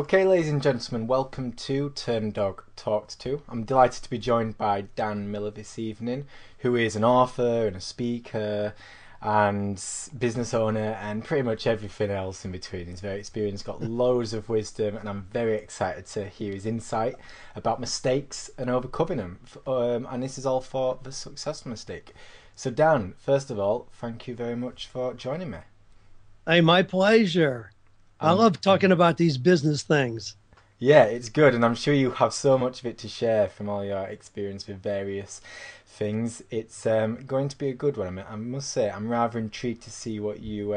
Okay, ladies and gentlemen, welcome to Turn Dog Talks To. I'm delighted to be joined by Dan Miller this evening, who is an author and a speaker and business owner and pretty much everything else in between. He's very experienced, got loads of wisdom, and I'm very excited to hear his insight about mistakes and overcoming them. And this is all for the successful mistake. So Dan, first of all, thank you very much for joining me. Hey, my pleasure. I love talking about these business things. Yeah, it's good, and I'm sure you have so much of it to share from all your experience with various things. It's going to be a good one. I must say, I'm rather intrigued to see what you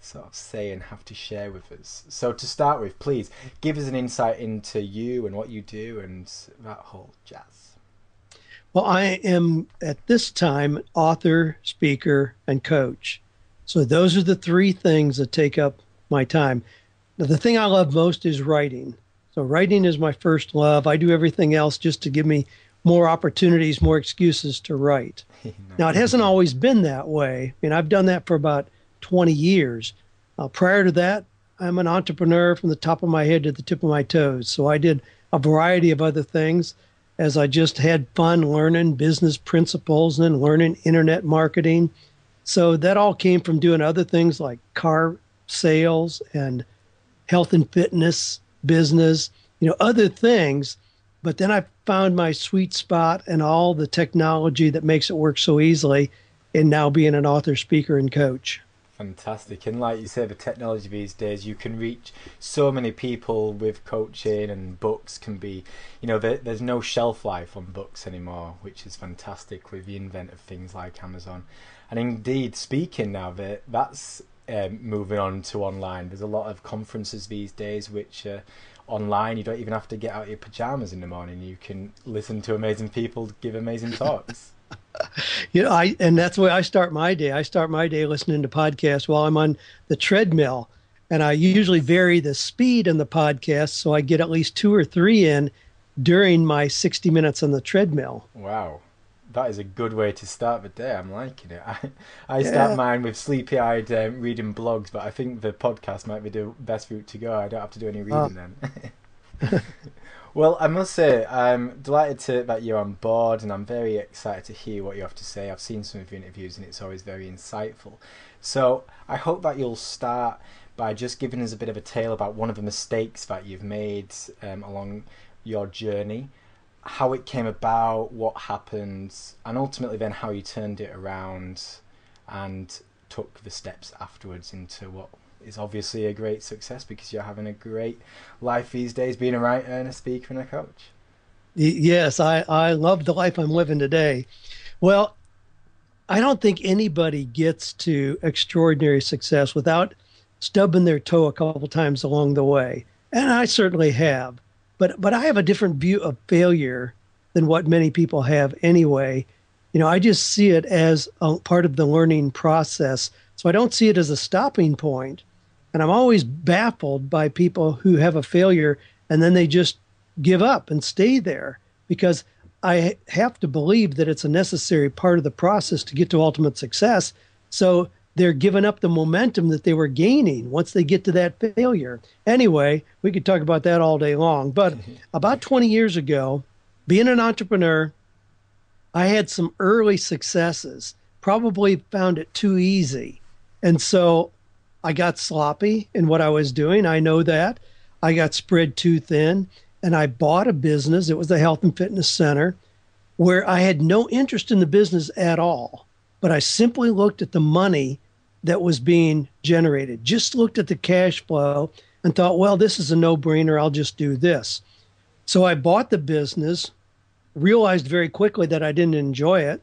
sort of say and have to share with us. So to start with, please give us an insight into you and what you do and that whole jazz. Well, I am at this time author, speaker, and coach. So those are the three things that take up my time. Now, the thing I love most is writing. So writing is my first love. I do everything else just to give me more opportunities, more excuses to write. Now, it hasn't always been that way. I mean, I've done that for about 20 years. Prior to that, I'm an entrepreneur from the top of my head to the tip of my toes. So I did a variety of other things as I just had fun learning business principles and learning internet marketing. So that all came from doing other things like car sales and health and fitness business, other things. But then I found my sweet spot and all the technology that makes it work so easily in now being an author, speaker, and coach. Fantastic. And like you say, the technology these days, you can reach so many people with coaching, and books can be, there's no shelf life on books anymore, which is fantastic with the invent of things like Amazon. And indeed, speaking now, that's moving on to online. There's a lot of conferences these days which are online. You don't even have to get out of your pajamas in the morning. You can listen to amazing people give amazing talks. And that's the way I start my day. I start my day listening to podcasts while I'm on the treadmill. And I usually vary the speed in the podcast so I get at least two or three in during my 60 minutes on the treadmill. Wow. That is a good way to start the day. I'm liking it. I start Yeah. mine with sleepy-eyed reading blogs, but I think the podcast might be the best route to go. I don't have to do any Uh, reading then. Well, I must say, I'm delighted that you're on board, and I'm very excited to hear what you have to say. I've seen some of your interviews, and it's always very insightful. So I hope that you'll start by just giving us a bit of a tale about one of the mistakes that you've made along your journey, how it came about, what happened, and ultimately then how you turned it around and took the steps afterwards into what is obviously a great success, because you're having a great life these days, being a writer and a speaker and a coach. Yes, I love the life I'm living today. Well, I don't think anybody gets to extraordinary success without stubbing their toe a couple times along the way. And I certainly have. But I have a different view of failure than what many people have anyway. I just see it as a part of the learning process. So I don't see it as a stopping point. And I'm always baffled by people who have a failure and then they just give up and stay there, because I have to believe that it's a necessary part of the process to get to ultimate success. So they're giving up the momentum that they were gaining once they get to that failure. Anyway, we could talk about that all day long. But about 20 years ago, being an entrepreneur, I had some early successes, probably found it too easy. And so I got sloppy in what I was doing. I know that. I got spread too thin, and I bought a business. It was a health and fitness center where I had no interest in the business at all. But I simply looked at the money that was being generated, just looked at the cash flow and thought, well, this is a no-brainer. I'll just do this. So I bought the business, realized very quickly that I didn't enjoy it,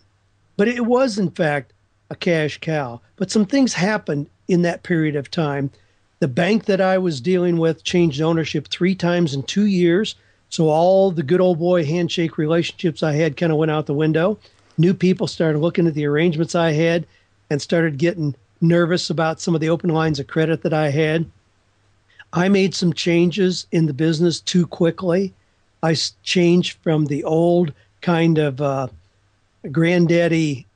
but it was, in fact, a cash cow. But some things happened in that period of time. The bank that I was dealing with changed ownership 3 times in 2 years. So all the good old boy handshake relationships I had kind of went out the window. New people started looking at the arrangements I had and started getting nervous about some of the open lines of credit that I had. I made some changes in the business too quickly. Changed from the old kind of granddaddy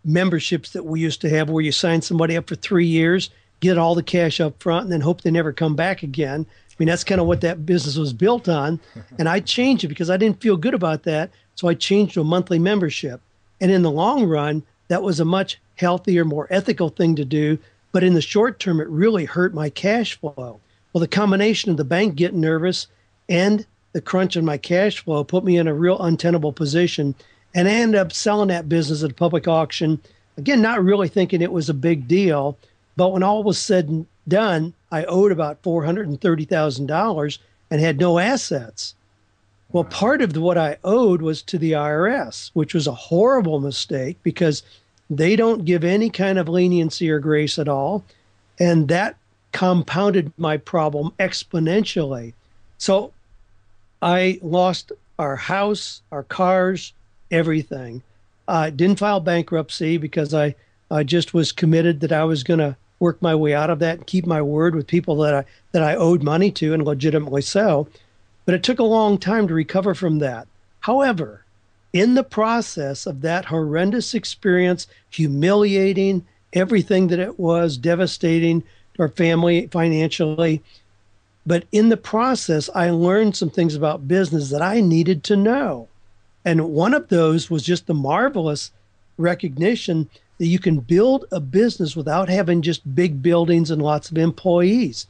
memberships that we used to have, where you sign somebody up for 3 years, get all the cash up front, and then hope they never come back again. mean, that's kind of what that business was built on. And I changed it because I didn't feel good about that. So I changed to a monthly membership. And in the long run, that was a much healthier, more ethical thing to do. But in the short term, it really hurt my cash flow. Well, the combination of the bank getting nervous and the crunch in my cash flow put me in a real untenable position. And I ended up selling that business at a public auction. Again, not really thinking it was a big deal. But when all was said and done, I owed about $430,000 and had no assets. Well, part of what I owed was to the IRS, which was a horrible mistake because they don't give any kind of leniency or grace at all. And that compounded my problem exponentially. So I lost our house, our cars, everything. I didn't file bankruptcy because I just was committed that I was going to work my way out of that and keep my word with people that I owed money to and legitimately so. But it took a long time to recover from that. However, in the process of that horrendous experience, humiliating, everything that it was, devastating to our family financially, but in the process, I learned some things about business that I needed to know. And one of those was just the marvelous recognition that you can build a business without having just big buildings and lots of employees.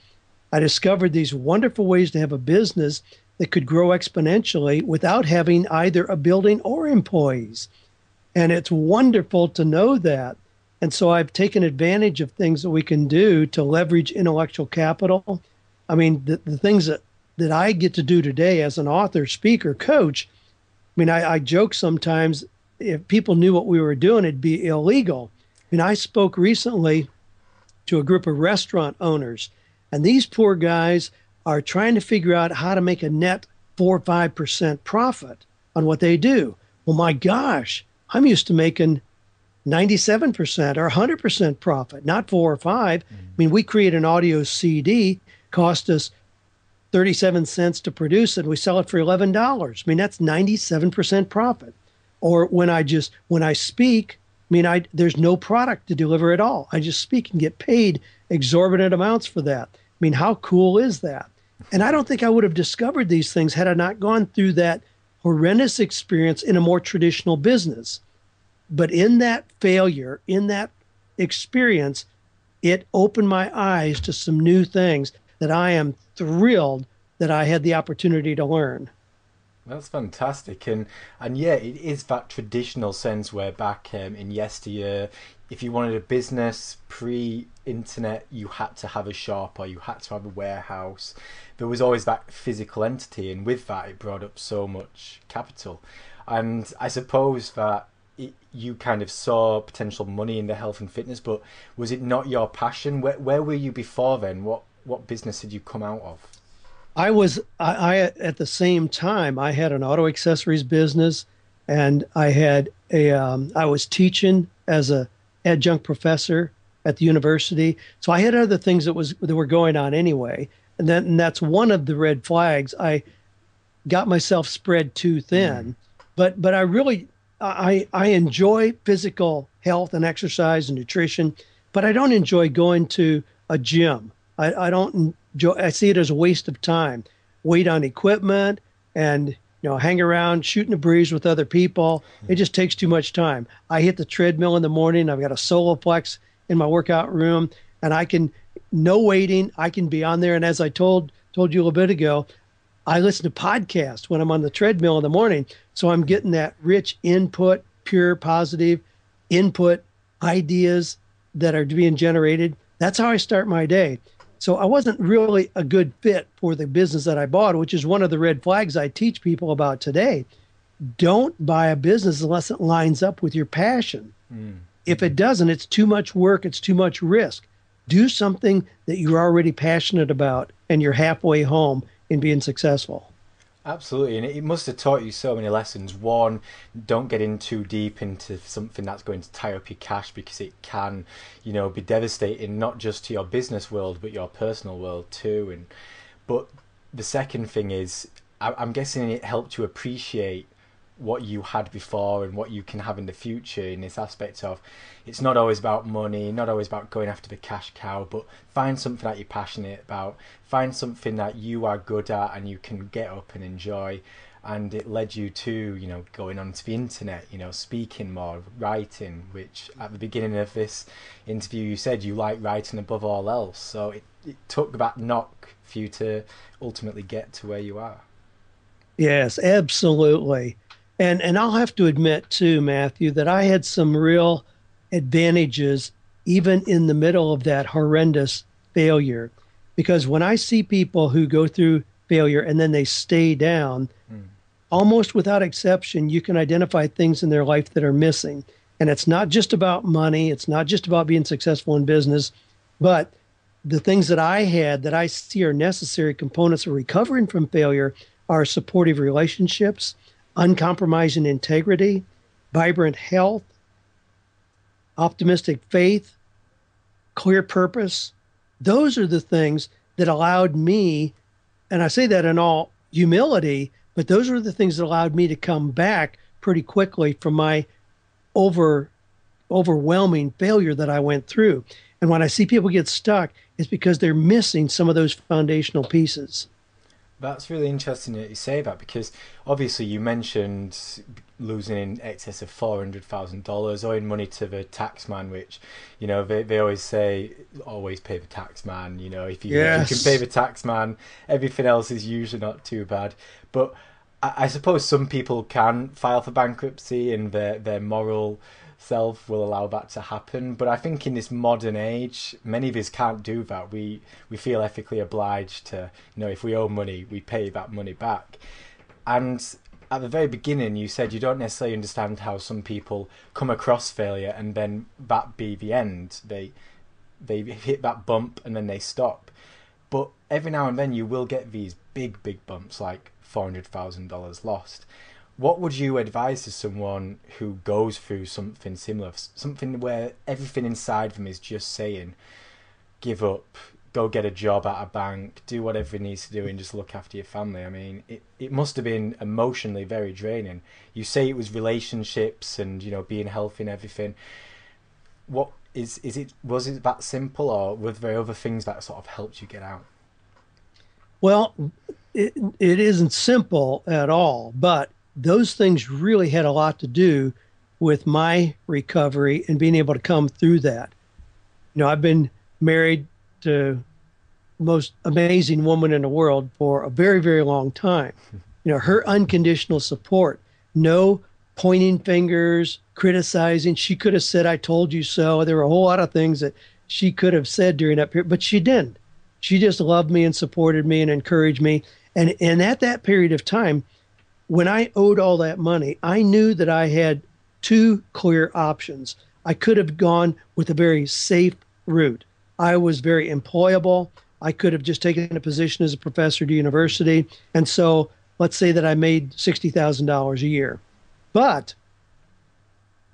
I discovered these wonderful ways to have a business that could grow exponentially without having either a building or employees. And it's wonderful to know that. And so I've taken advantage of things that we can do to leverage intellectual capital. I mean, the things that I get to do today as an author, speaker, coach, I mean, I joke sometimes if people knew what we were doing, it'd be illegal. I mean, I spoke recently to a group of restaurant owners, and these poor guys are trying to figure out how to make a net 4 or 5% profit on what they do. Well, my gosh, I'm used to making 97% or 100% profit, not 4 or 5. I mean, we create an audio CD, cost us 37 cents to produce it. We sell it for $11. I mean, that's 97% profit. Or when I speak, I mean, there's no product to deliver at all. I just speak and get paid exorbitant amounts for that. I mean, how cool is that? And I don't think I would have discovered these things had I not gone through that horrendous experience in a more traditional business. But in that failure, in that experience, it opened my eyes to some new things that I am thrilled that I had the opportunity to learn. That's fantastic, and yeah, it is that traditional sense where back in yesteryear, if you wanted a business pre-internet, you had to have a shop or you had to have a warehouse. There was always that physical entity, and with that, it brought up so much capital. And I suppose that you kind of saw potential money in the health and fitness, but was it not your passion? Where were you before then? What business did you come out of? I at the same time, I had an auto accessories business, and I was teaching as a adjunct professor at the university. So I had other things that were going on anyway. And that's one of the red flags. I got myself spread too thin, but I really, I enjoy physical health and exercise and nutrition, but I don't enjoy going to a gym. I don't enjoy, I see it as a waste of time. Wait on equipment and hang around shooting the breeze with other people. It just takes too much time. I hit the treadmill in the morning. I've got a Soloplex in my workout room, and no waiting. I can be on there. And as I told you a little bit ago, I listen to podcasts when I'm on the treadmill in the morning. So I'm getting that rich input, pure positive input, ideas that are being generated. That's how I start my day. So I wasn't really a good fit for the business that I bought, which is one of the red flags I teach people about today. Don't buy a business unless it lines up with your passion. If it doesn't, it's too much work, it's too much risk. Do something that you're already passionate about and you're halfway home in being successful. Absolutely, and it must have taught you so many lessons. One, don't get in too deep into something that's going to tie up your cash because it can, be devastating not just to your business world but your personal world too. But the second thing is, I'm guessing it helped you appreciate what you had before and what you can have in the future, in this aspect of it's not always about money, not always about going after the cash cow, but find something that you're passionate about, find something that you are good at and you can get up and enjoy. And it led you to, going onto the internet, speaking more, writing, which at the beginning of this interview you said you like writing above all else. So it took that knock for you to ultimately get to where you are. Yes, absolutely. And I'll have to admit too, Matthew, that I had some real advantages even in the middle of that horrendous failure. Because when I see people who go through failure and then they stay down, almost without exception, you can identify things in their life that are missing. And it's not just about money, it's not just about being successful in business, but the things that I had that I see are necessary components of recovering from failure are supportive relationships, uncompromising integrity, vibrant health, optimistic faith, clear purpose. Those are the things that allowed me, and I say that in all humility, but those are the things that allowed me to come back pretty quickly from my overwhelming failure that I went through. And when I see people get stuck, it's because they're missing some of those foundational pieces. That's really interesting that you say that, because obviously you mentioned losing in excess of $400,000, owing money to the tax man, which, they always say, always pay the tax man. If you can pay the tax man, everything else is usually not too bad. But I suppose some people can file for bankruptcy and their moral self will allow that to happen. But I think in this modern age, many of us can't do that. We feel ethically obliged to, if we owe money, we pay that money back. And at the very beginning, you said you don't necessarily understand how some people come across failure and then that be the end. They hit that bump and then they stop. But every now and then you will get these big bumps, like $400,000 lost. What would you advise to someone who goes through something similar, something where everything inside them is just saying, give up, go get a job at a bank, do whatever it needs to do and just look after your family? I mean, it must have been emotionally very draining. You say it was relationships and, being healthy and everything. What was it that simple, or were there other things that sort of helped you get out? Well, it isn't simple at all, but those things really had a lot to do with my recovery and being able to come through that. I've been married to the most amazing woman in the world for a very, very long time. Her unconditional support, no pointing fingers, criticizing. She could have said, I told you so. There were a whole lot of things that she could have said during that period, but she didn't. She just loved me and supported me and encouraged me. And at that period of time, when I owed all that money, I knew that I had two clear options. I could have gone with a very safe route. I was very employable. I could have just taken a position as a professor at a university. And so let's say that I made $60,000 a year. But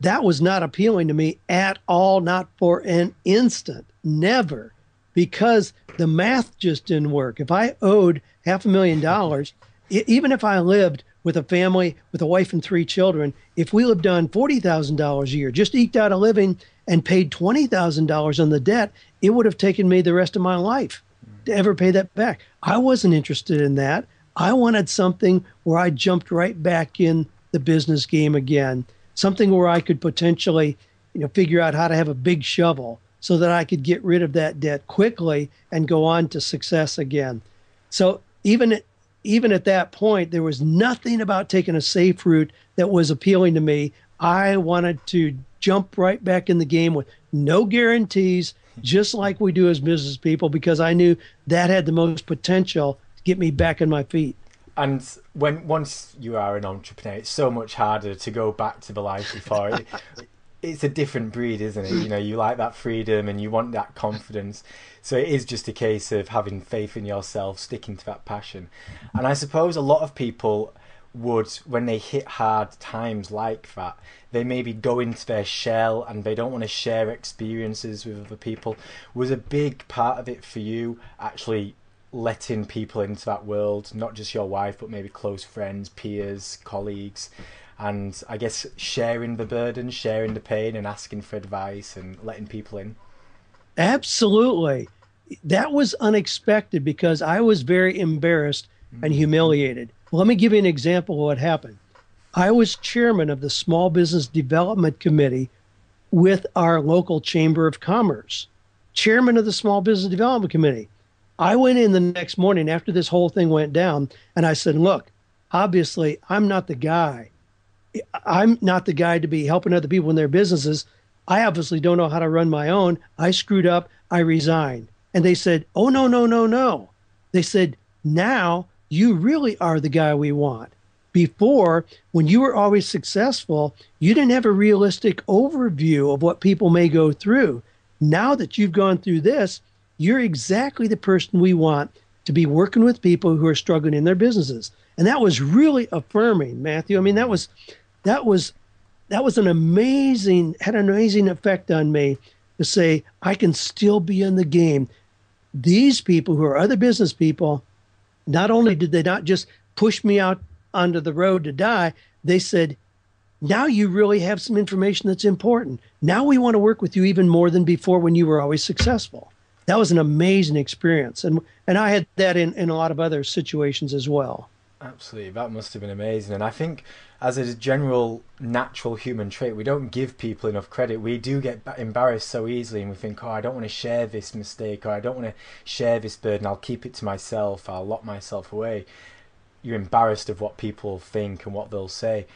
that was not appealing to me at all, not for an instant, never, because the math just didn't work. If I owed $500,000, even if I lived with a family, with a wife and three children, if we lived on $40,000 a year, just eked out a living and paid $20,000 on the debt, it would have taken me the rest of my life to ever pay that back. I wasn't interested in that. I wanted something where I jumped right back in the business game again, something where I could potentially, figure out how to have a big shovel so that I could get rid of that debt quickly and go on to success again. So even at that point, there was nothing about taking a safe route that was appealing to me. I wanted to jump right back in the game with no guarantees, just like we do as business people, because I knew that had the most potential to get me back on my feet. And once you are an entrepreneur, it's so much harder to go back to the life before. It's a different breed, isn't it? You like that freedom and you want that confidence. So it is just a case of having faith in yourself, sticking to that passion. And I suppose a lot of people would, when they hit hard times like that, they maybe go into their shell and they don't want to share experiences with other people. Was a big part of it for you actually letting people into that world, not just your wife, but maybe close friends, peers, colleagues, and I guess sharing the burden, sharing the pain, and asking for advice and letting people in. Absolutely. That was unexpected because I was very embarrassed and humiliated. Well, let me give you an example of what happened. I was chairman of the Small Business Development Committee with our local Chamber of Commerce, chairman of the Small Business Development Committee. I went in the next morning after this whole thing went down and I said, look, obviously, I'm not the guy. I'm not the guy to be helping other people in their businesses. I obviously don't know how to run my own. I screwed up. I resigned. And they said, oh, no, no, no, no. They said, now you really are the guy we want. Before, when you were always successful, you didn't have a realistic overview of what people may go through. Now that you've gone through this, you're exactly the person we want to be working with people who are struggling in their businesses. And that was really affirming, Matthew. I mean, that was an amazing, had an amazing effect on me to say, I can still be in the game. These people who are other business people, not only did they not just push me out onto the road to die, they said, now you really have some information that's important. Now we want to work with you even more than before when you were always successful. That was an amazing experience. And I had that in a lot of other situations as well. Absolutely, that must have been amazing. And I think, as a general natural human trait, we don't give people enough credit. We do get embarrassed so easily, and we think, oh, I don't want to share this mistake, or I don't want to share this burden. I'll keep it to myself. I'll lock myself away. You're embarrassed of what people think and what they'll say.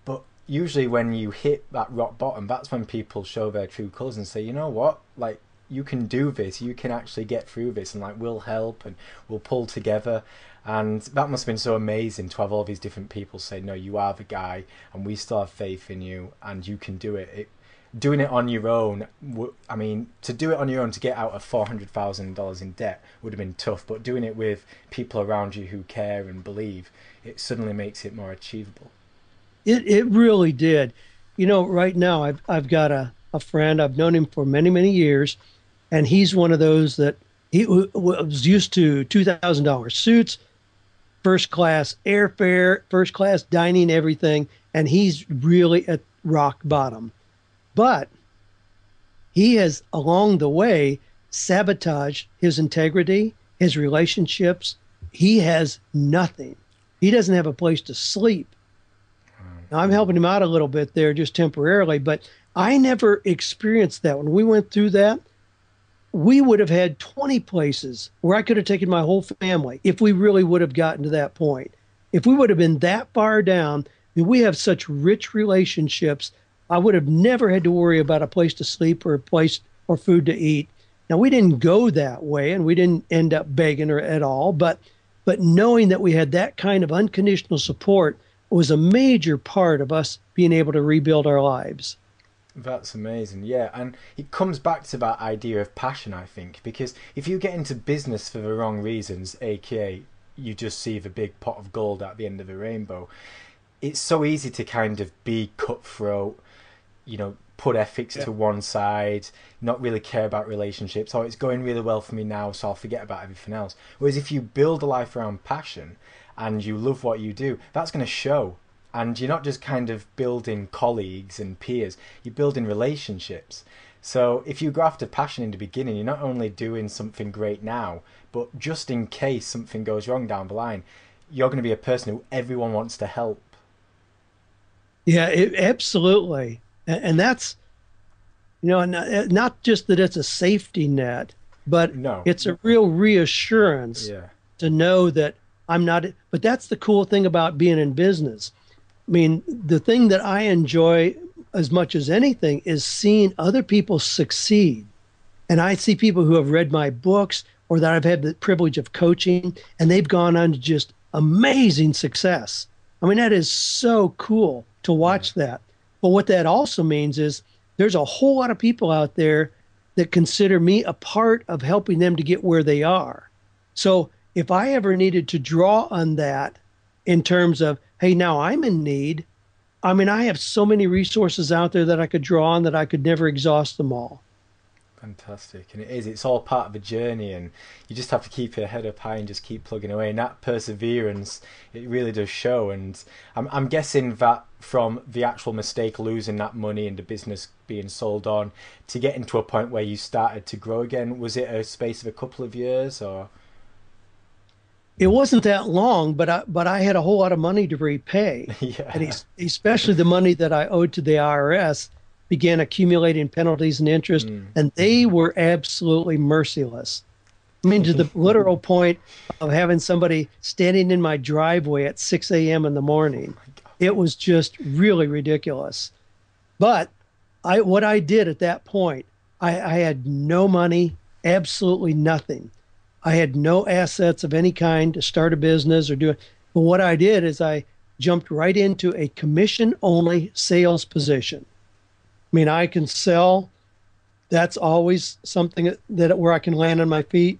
But usually when you hit that rock bottom, that's when people show their true colours and say, you know what, like, you can do this, you can actually get through this, and like, we'll help and we'll pull together. And that must have been so amazing to have all these different people say, no, you are the guy and we still have faith in you and you can do it. Doing it on your own, I mean, to do it on your own to get out of $400,000 in debt would have been tough, but doing it with people around you who care and believe, it suddenly makes it more achievable. It really did. You know, right now I've got a friend, I've known him for many, many years, and he's one of those that he was used to $2,000 suits, first class airfare, first class dining, everything, and he's really at rock bottom. But he has, along the way, sabotaged his integrity, his relationships. He has nothing. He doesn't have a place to sleep. Now, I'm helping him out a little bit there just temporarily, but I never experienced that. When we went through that, we would have had 20 places where I could have taken my whole family if we really would have gotten to that point. If we would have been that far down, and we have such rich relationships, I would have never had to worry about a place to sleep or a place or food to eat. Now, we didn't go that way and we didn't end up begging her at all, but knowing that we had that kind of unconditional support was a major part of us being able to rebuild our lives. That's amazing, yeah. And it comes back to that idea of passion, I think, because if you get into business for the wrong reasons, aka you just see the big pot of gold at the end of the rainbow, it's so easy to kind of be cutthroat, you know, put ethics to one side, not really care about relationships. Oh, it's going really well for me now, so I'll forget about everything else. Whereas if you build a life around passion and you love what you do, that's going to show. And you're not just kind of building colleagues and peers, you're building relationships. So if you go after passion in the beginning, you're not only doing something great now, but just in case something goes wrong down the line, you're going to be a person who everyone wants to help. Yeah, absolutely. And that's, you know, not just that it's a safety net, but No. it's a real reassurance Yeah. to know that I'm not, but that's the cool thing about being in business. I mean, the thing that I enjoy as much as anything is seeing other people succeed. And I see people who have read my books or that I've had the privilege of coaching, and they've gone on to just amazing success. I mean, that is so cool to watch that. But what that also means is there's a whole lot of people out there that consider me a part of helping them to get where they are. So if I ever needed to draw on that in terms of, hey, now I'm in need, I mean, I have so many resources out there that I could draw on that I could never exhaust them all. Fantastic. And it is, it's all part of a journey, and you just have to keep your head up high and just keep plugging away. And that perseverance, it really does show. And I'm guessing that from the actual mistake, losing that money and the business being sold on, to getting to a point where you started to grow again, was it a space of a couple of years or? It wasn't that long, but I had a whole lot of money to repay, and Yeah. especially the money that I owed to the IRS began accumulating penalties and interest, Mm. and they were absolutely merciless. I mean, to the literal point of having somebody standing in my driveway at 6 a.m. in the morning. It was just really ridiculous. But what I did at that point, I had no money, absolutely nothing. I had no assets of any kind to start a business or do it. But what I did is I jumped right into a commission only sales position. I mean, I can sell. That's always something that where I can land on my feet.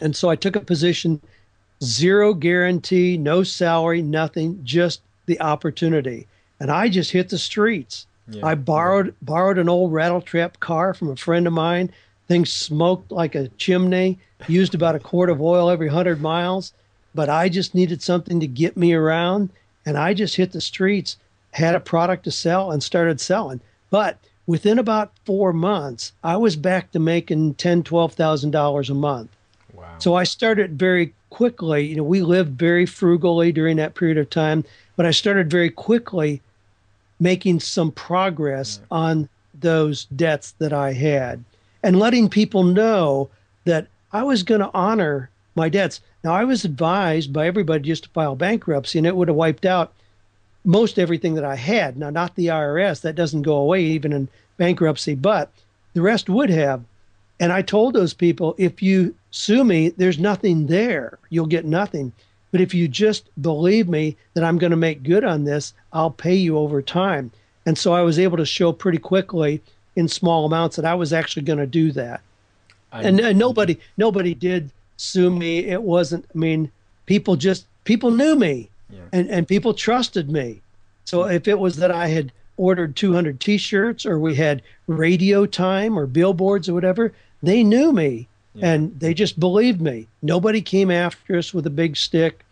And so I took a position, zero guarantee, no salary, nothing, just the opportunity. And I just hit the streets. Yeah. I Yeah. borrowed an old rattletrap car from a friend of mine. Things smoked like a chimney, used about a quart of oil every 100 miles. But I just needed something to get me around. And I just hit the streets, had a product to sell, and started selling. But within about 4 months, I was back to making $10,000, $12,000 a month. Wow. So I started very quickly. You know, we lived very frugally during that period of time, but I started very quickly making some progress on those debts that I had and letting people know that I was going to honor my debts. Now, I was advised by everybody just to file bankruptcy, and it would have wiped out most everything that I had. Now, not the IRS, that doesn't go away even in bankruptcy, but the rest would have. And I told those people, if you sue me, there's nothing there. You'll get nothing. But if you just believe me that I'm going to make good on this, I'll pay you over time. And so I was able to show pretty quickly in small amounts that I was actually going to do that. And nobody did sue me. It wasn't, I mean, people knew me, Yeah. and people trusted me. So if it was that I had ordered 200 t-shirts or we had radio time or billboards or whatever, they knew me, Yeah. and they just believed me. Nobody came after us with a big stick,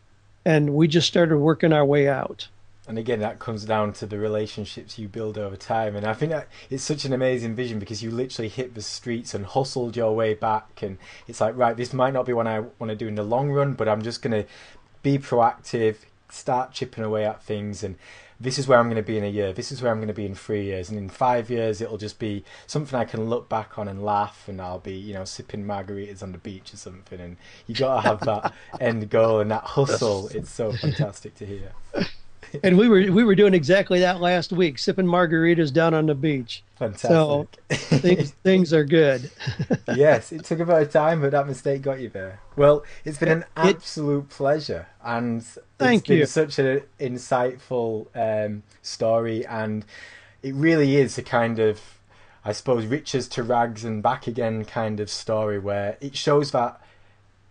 and we just started working our way out. And again, that comes down to the relationships you build over time. And I think that it's such an amazing vision because you literally hit the streets and hustled your way back. And it's like, right, this might not be what I want to do in the long run, but I'm just going to be proactive, start chipping away at things. And this is where I'm going to be in a year. This is where I'm going to be in 3 years. And in 5 years, it'll just be something I can look back on and laugh. And I'll be, sipping margaritas on the beach or something. And you got to have that end goal and that hustle. It's so fantastic to hear. And we were doing exactly that last week, sipping margaritas down on the beach. So Fantastic. things are good. Yes, it took a bit of time, but that mistake got you there. Well, it's been an absolute pleasure, and it's Thank been you. such an insightful story, and it really is a kind of, I suppose, riches to rags and back again kind of story where it shows that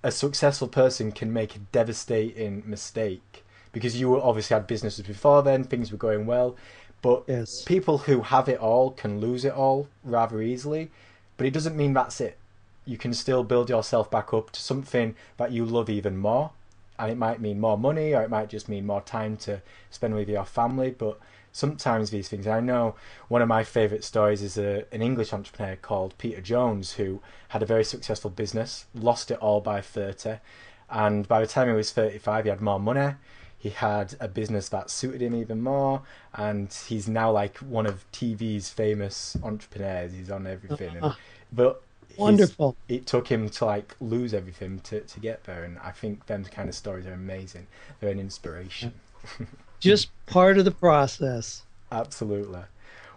a successful person can make a devastating mistake because you obviously had businesses before then, things were going well, but Yes. people who have it all can lose it all rather easily, but it doesn't mean that's it. You can still build yourself back up to something that you love even more, and it might mean more money or it might just mean more time to spend with your family, but sometimes these things, I know one of my favourite stories is an English entrepreneur called Peter Jones who had a very successful business, lost it all by 30, and by the time he was 35 he had more money, he had a business that suited him even more, and he's now like one of TV's famous entrepreneurs. He's on everything, but Wonderful. it took him to like lose everything to get there, and I think them kind of stories are amazing. They're an inspiration. Just part of the process. Absolutely.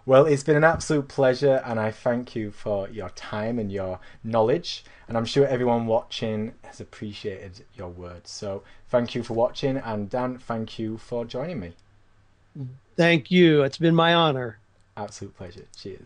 Well, it's been an absolute pleasure, and I thank you for your time and your knowledge. And I'm sure everyone watching has appreciated your words. So thank you for watching, and Dan, thank you for joining me. Thank you. It's been my honor. Absolute pleasure. Cheers.